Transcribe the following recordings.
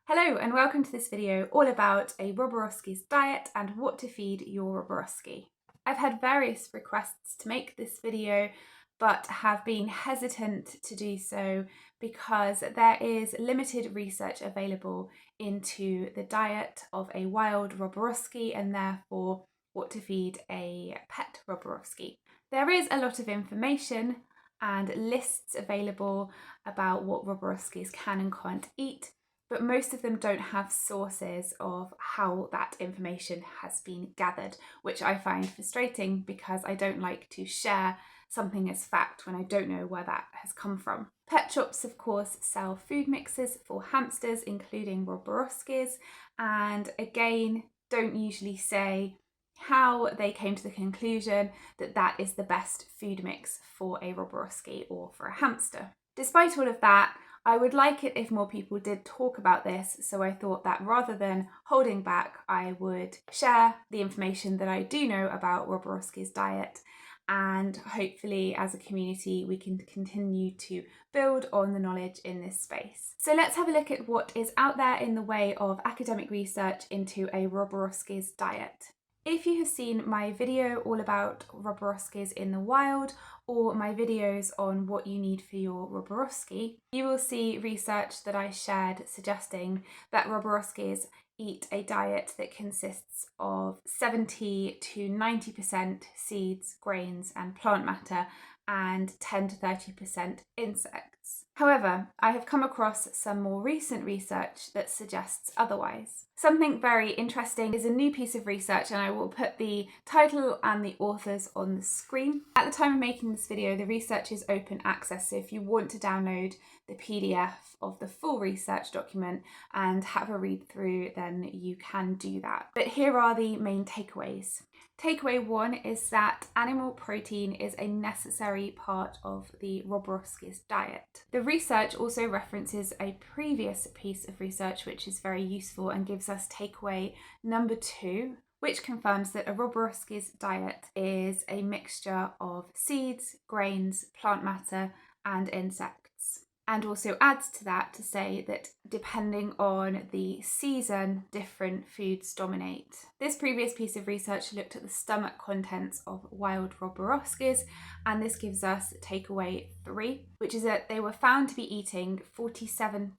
Hello and welcome to this video all about a Roborovski's diet and what to feed your Roborovski. I've had various requests to make this video but have been hesitant to do so because there is limited research available into the diet of a wild Roborovski and therefore what to feed a pet Roborovski. There is a lot of information and lists available about what Roborovskis can and can't eat, but most of them don't have sources of how that information has been gathered, which I find frustrating because I don't like to share something as fact when I don't know where that has come from. Pet shops, of course, sell food mixes for hamsters, including Roborovskis, and again, don't usually say how they came to the conclusion that that is the best food mix for a Roborovski or for a hamster. Despite all of that, I would like it if more people did talk about this, so I thought that rather than holding back, I would share the information that I do know about Roborovski's diet, and hopefully as a community we can continue to build on the knowledge in this space. So let's have a look at what is out there in the way of academic research into a Roborovski's diet. If you have seen my video all about Roborovskis in the wild or my videos on what you need for your Roborovski, you will see research that I shared suggesting that Roborovskis eat a diet that consists of 70 to 90% seeds, grains and plant matter and 10 to 30% insects. However, I have come across some more recent research that suggests otherwise. Something very interesting is a new piece of research, and I will put the title and the authors on the screen. At the time of making this video, the research is open access, so if you want to download the PDF of the full research document and have a read through, then you can do that. But here are the main takeaways. Takeaway 1 is that animal protein is a necessary part of the Roborovski's diet. The research also references a previous piece of research which is very useful and gives us takeaway number 2, which confirms that a Roborovski's diet is a mixture of seeds, grains, plant matter and insects. And also adds to that to say that depending on the season, different foods dominate. This previous piece of research looked at the stomach contents of wild Roborovskis, and this gives us takeaway 3, which is that they were found to be eating 47%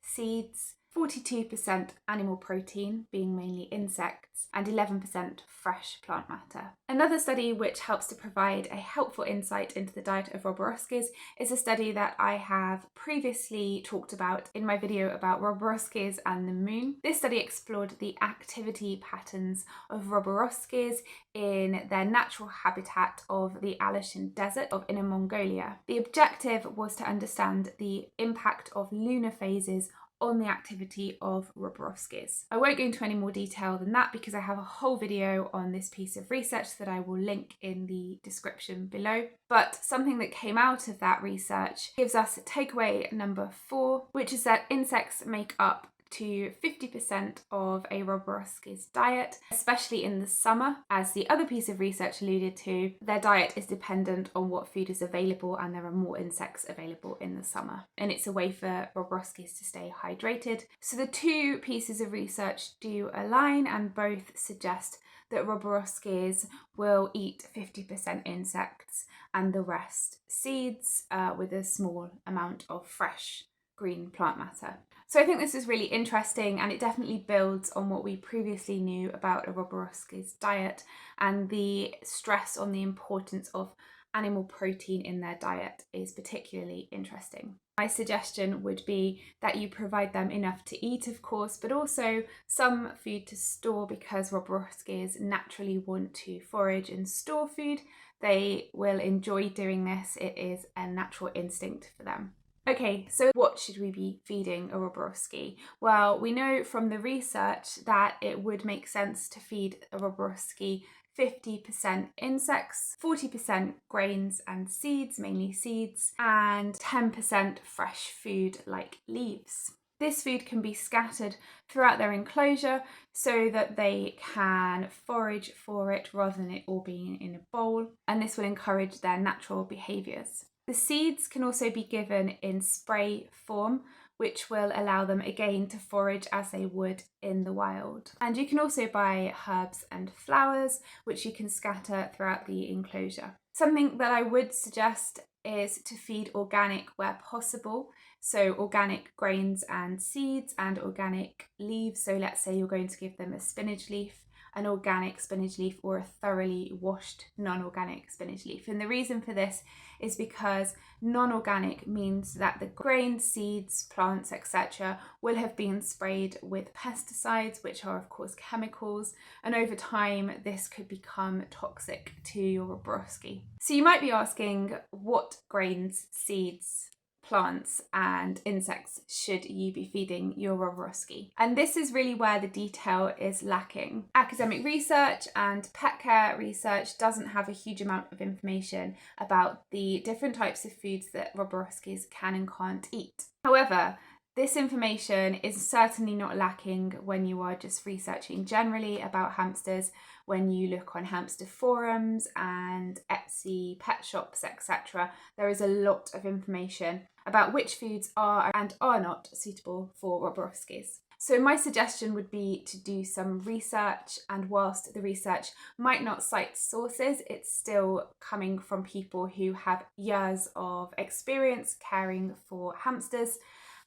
seeds, 42% animal protein, being mainly insects, and 11% fresh plant matter. Another study which helps to provide a helpful insight into the diet of Roborovskis is a study that I have previously talked about in my video about Roborovskis and the moon. This study explored the activity patterns of Roborovskis in their natural habitat of the Alishan Desert of Inner Mongolia. The objective was to understand the impact of lunar phases on the activity of Roborovskis. I won't go into any more detail than that because I have a whole video on this piece of research that I will link in the description below. But something that came out of that research gives us takeaway number 4, which is that insects make up to 50% of a Roborovski's diet, especially in the summer. As the other piece of research alluded to, their diet is dependent on what food is available and there are more insects available in the summer. And it's a way for Roborovskis to stay hydrated. So the two pieces of research do align and both suggest that Roborovskis will eat 50% insects and the rest seeds with a small amount of fresh green plant matter. So I think this is really interesting and it definitely builds on what we previously knew about a Roborovski's diet and the stress on the importance of animal protein in their diet is particularly interesting. My suggestion would be that you provide them enough to eat, of course, but also some food to store because Roborovskis naturally want to forage and store food. They will enjoy doing this. It is a natural instinct for them. Okay, so what should we be feeding a Roborovski? Well, we know from the research that it would make sense to feed a Roborovski 50% insects, 40% grains and seeds, mainly seeds, and 10% fresh food like leaves. This food can be scattered throughout their enclosure so that they can forage for it rather than it all being in a bowl, and this will encourage their natural behaviours. The seeds can also be given in spray form, which will allow them again to forage as they would in the wild. And you can also buy herbs and flowers, which you can scatter throughout the enclosure. Something that I would suggest is to feed organic where possible. So organic grains and seeds and organic leaves. So let's say you're going to give them a spinach leaf, an organic spinach leaf, or a thoroughly washed non-organic spinach leaf. And the reason for this is because non-organic means that the grains, seeds, plants, etc. will have been sprayed with pesticides, which are of course chemicals, and over time this could become toxic to your Roborovski. So you might be asking, what grains, seeds, plants and insects should you be feeding your Roborovski? And this is really where the detail is lacking. Academic research and pet care research doesn't have a huge amount of information about the different types of foods that Roborovskis can and can't eat. However, this information is certainly not lacking when you are just researching generally about hamsters, when you look on hamster forums and Etsy pet shops, etc. There is a lot of information about which foods are and are not suitable for Roborovskis. So my suggestion would be to do some research, and whilst the research might not cite sources, it's still coming from people who have years of experience caring for hamsters,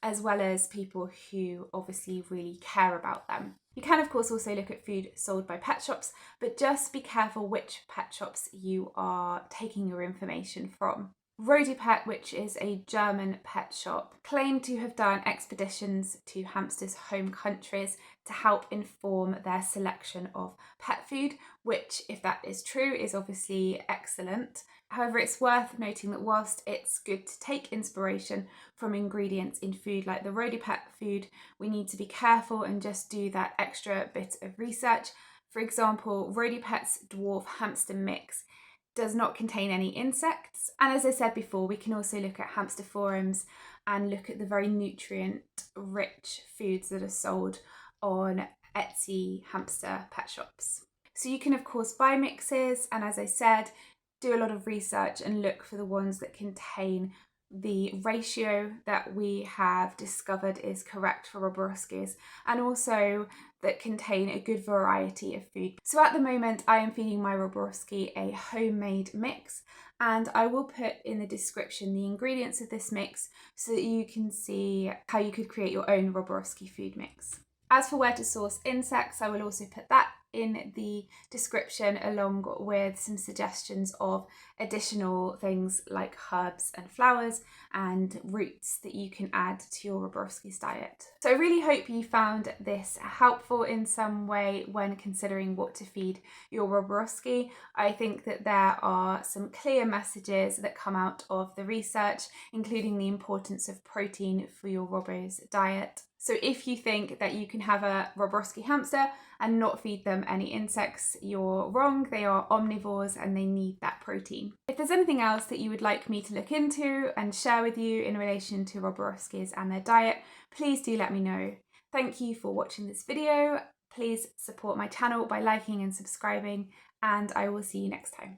as well as people who obviously really care about them. You can of course also look at food sold by pet shops, but just be careful which pet shops you are taking your information from. Roborovski, which is a German pet shop, claimed to have done expeditions to hamsters' home countries to help inform their selection of pet food, which, if that is true, is obviously excellent. However, it's worth noting that whilst it's good to take inspiration from ingredients in food like the Roborovski food, we need to be careful and just do that extra bit of research. For example, Roborovski's dwarf hamster mix does not contain any insects. And as I said before, we can also look at hamster forums and look at the very nutrient-rich foods that are sold on Etsy hamster pet shops. So you can of course buy mixes, and as I said, do a lot of research and look for the ones that contain the ratio that we have discovered is correct for Roborovskis, and also that contain a good variety of food. So at the moment I am feeding my Roborovski a homemade mix, and I will put in the description the ingredients of this mix so that you can see how you could create your own Roborovski food mix. As for where to source insects, I will also put that in the description, along with some suggestions of additional things like herbs and flowers and roots that you can add to your Roborovski's diet. So I really hope you found this helpful in some way when considering what to feed your Roborovski. I think that there are some clear messages that come out of the research, including the importance of protein for your Robo's diet. So if you think that you can have a Roborovski hamster and not feed them any insects, you're wrong. They are omnivores and they need that protein. If there's anything else that you would like me to look into and share with you in relation to Roborovskis and their diet, please do let me know. Thank you for watching this video. Please support my channel by liking and subscribing, and I will see you next time.